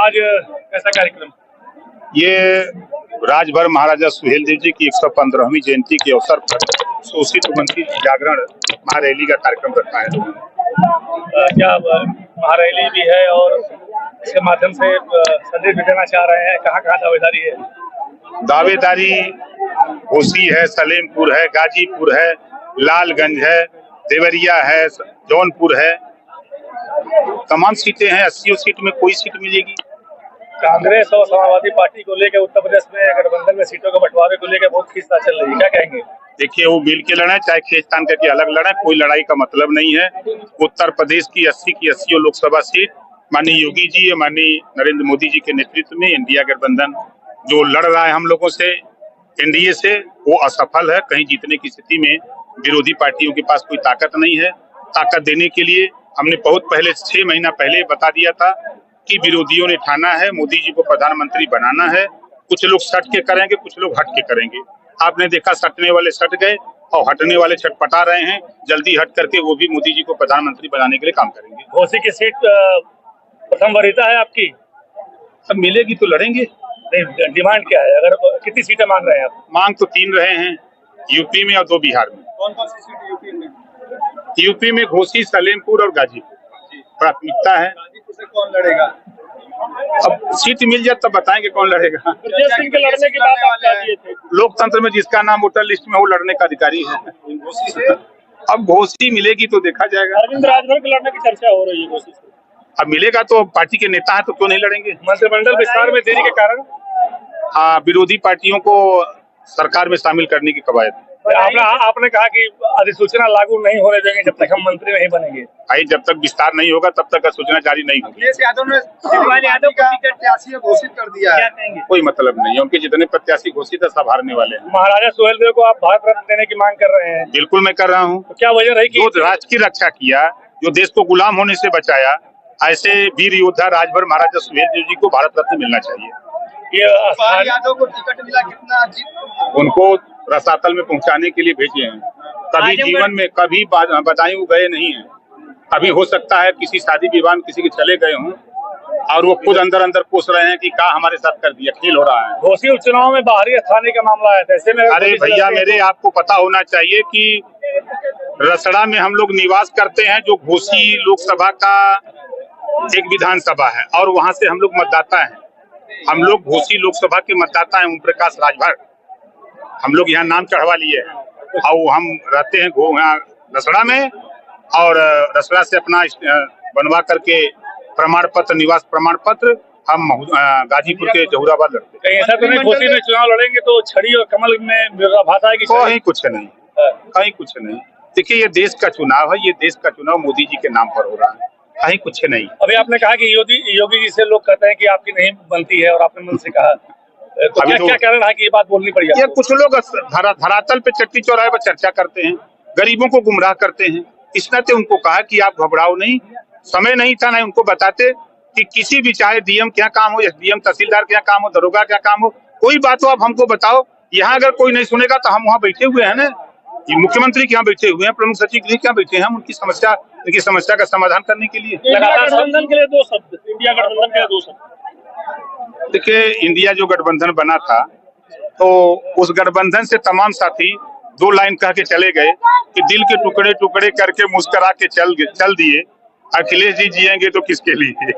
आज कैसा कार्यक्रम? ये राजभर महाराजा सुहेलदेव जी की 115वीं जयंती के अवसर पर शोषित वंचित जागरण महारैली का कार्यक्रम रखा है लोगों ने। क्या महारैली भी है और इसके माध्यम से संदेश भी देना चाह रहे हैं? कहाँ कहाँ दावेदारी है? दावेदारी घोसी है, सलेमपुर है, गाजीपुर है, लालगंज है, देवरिया है, जौनपुर है, तमाम सीटें हैं। 80 सीट में कोई सीट मिलेगी। कांग्रेस और समाजवादी पार्टी को लेकर उत्तर प्रदेश में गठबंधन में सीटों के बंटवारे को लेकर बहुत खींचतान चल रही है, क्या कहेंगे? देखिए, वो मिल के लड़े चाहे खींचतान करके अलग लड़े, कोई लड़ाई का मतलब नहीं है। उत्तर प्रदेश की 80 की 80 लोकसभा सीट माननीय योगी जी, माननीय नरेंद्र मोदी जी के नेतृत्व में इंडिया गठबंधन जो लड़ रहा है हम लोगों से, एनडीए से, वो असफल है। कहीं जीतने की स्थिति में विरोधी पार्टियों के पास कोई ताकत नहीं है। ताकत देने के लिए हमने बहुत पहले 6 महीना पहले बता दिया था कि विरोधियों ने ठाना है मोदी जी को प्रधानमंत्री बनाना है। कुछ लोग सट के करेंगे, कुछ लोग हट के करेंगे। आपने देखा, सटने वाले सट गए और हटने वाले छटपटा रहे हैं। जल्दी हट करके वो भी मोदी जी को प्रधानमंत्री बनाने के लिए काम करेंगे। घोसी की सीट प्रथम वरीयता है आपकी? अब मिलेगी तो लड़ेंगे। डिमांड क्या है? अगर कितनी सीटें मांग रहे हैं आप? मांग तो 3 रहे हैं, यूपी में और 2 बिहार में। कौन कौन सी सीट यूपी में? यूपी में घोसी, सलेमपुर और गाजीपुर प्राथमिकता है। गाजीपुर से कौन लड़ेगा? अब सीट मिल जाए तब बताएंगे कौन लड़ेगा। ब्रजेश सिंह के लड़ने की बात आप कह दिए थे। लोकतंत्र में जिसका नाम वोटर लिस्ट में वो लड़ने का अधिकारी है। घोसी से अब घोसी मिलेगी तो देखा जाएगा। अरविंद राजभर के लड़ने की चर्चा हो रही है घोसी से। अब मिलेगा तो पार्टी के नेता है तो क्यों नहीं लड़ेंगे। मंत्रिमंडल विस्तार में देरी के कारण हाँ, विरोधी पार्टियों को सरकार में शामिल करने की कवायद। आपने कहा कि अधिसूचना लागू नहीं होने देंगे जब तक हम मंत्री नहीं बनेंगे। भाई, जब तक विस्तार नहीं होगा तब तक सूचना जारी नहीं होगी। अखिलेश यादव ने शिवपाल यादव को टिकट प्रत्याशी घोषित कर दिया है, क्या कहेंगे? कोई मतलब नहीं है, उनके जितने प्रत्याशी घोषित है सब हारने वाले हैं। महाराजा सुहेलदेव को आप भारत रत्न देने की मांग कर रहे हैं? बिल्कुल मैं कर रहा हूँ। तो क्या वजह रही कि जो राष्ट्र की रक्षा किया, जो देश को गुलाम होने से बचाया, ऐसे वीर योद्धा राजभर महाराजा सुहेलदेव जी को भारत रत्न मिलना चाहिए। ये यादव को टिकट मिला, कितना उनको रसातल में पहुंचाने के लिए भेजे हैं। कभी जीवन में कभी बदायूं गए नहीं है। अभी हो सकता है किसी शादी विवाह में किसी के चले गए हों और वो खुद अंदर अंदर पूछ रहे हैं कि क्या हमारे साथ कर दिया, खेल हो रहा है। घोसी उपचुनाव में बाहरी स्थानीय का मामला है, ऐसे में अरे भैया मेरे, आपको पता होना चाहिए कि रसड़ा में हम लोग निवास करते हैं, जो घोसी लोकसभा का एक विधानसभा है और वहां से हम लोग मतदाता हैं। हम लोग घोसी लोकसभा के मतदाता हैं, ओम प्रकाश राजभर। हम लोग यहाँ नाम चढ़वा लिए हैं और हम रहते हैं यहाँ रसड़ा में, और रसड़ा से अपना बनवा करके प्रमाण पत्र, निवास प्रमाण पत्र हम गाजीपुर के जहुराबाद लड़ते हैं। ऐसा तो नहीं घोसी में चुनाव लड़ेंगे तो छड़ी और कमल में भाषा की कहीं कुछ नहीं, कहीं कुछ नहीं। देखिए, ये देश का चुनाव है, ये देश का चुनाव मोदी जी के नाम पर हो रहा है, कहीं कुछ नहीं। अभी आपने कहा कि योगी जी से लोग कहते हैं कि आपकी नहीं बनती है और आपने मन से कहा, तो क्या कारण है कि ये बात बोलनी पड़ी? ये कुछ लोग धरातल पे चट्टी चौराहे पर चर्चा करते हैं, गरीबों को गुमराह करते हैं। इस नाते उनको कहा कि आप घबराओ नहीं। समय नहीं था ना उनको बताते कि किसी भी, चाहे डीएम क्या काम हो, एसडीएम तहसीलदार क्या काम हो, दरोगा क्या काम हो, कोई बात हो आप हमको बताओ। यहाँ अगर कोई नहीं सुनेगा तो हम वहाँ बैठे हुए हैं ना, मुख्यमंत्री के यहाँ बैठे हुए हैं, प्रमुख सचिव के यहाँ बैठे हैं हम, उनकी समस्या का समाधान करने के लिए। गठबंधन के लिए 2 शब्द, इंडिया गठबंधन के लिए 2 शब्द। देखिए, इंडिया जो गठबंधन बना था तो उस गठबंधन से तमाम साथी 2 लाइन कह के चले गए कि दिल के टुकड़े टुकड़े करके मुस्कुरा के चल दिए। अखिलेश जी जिएंगे तो किसके लिए?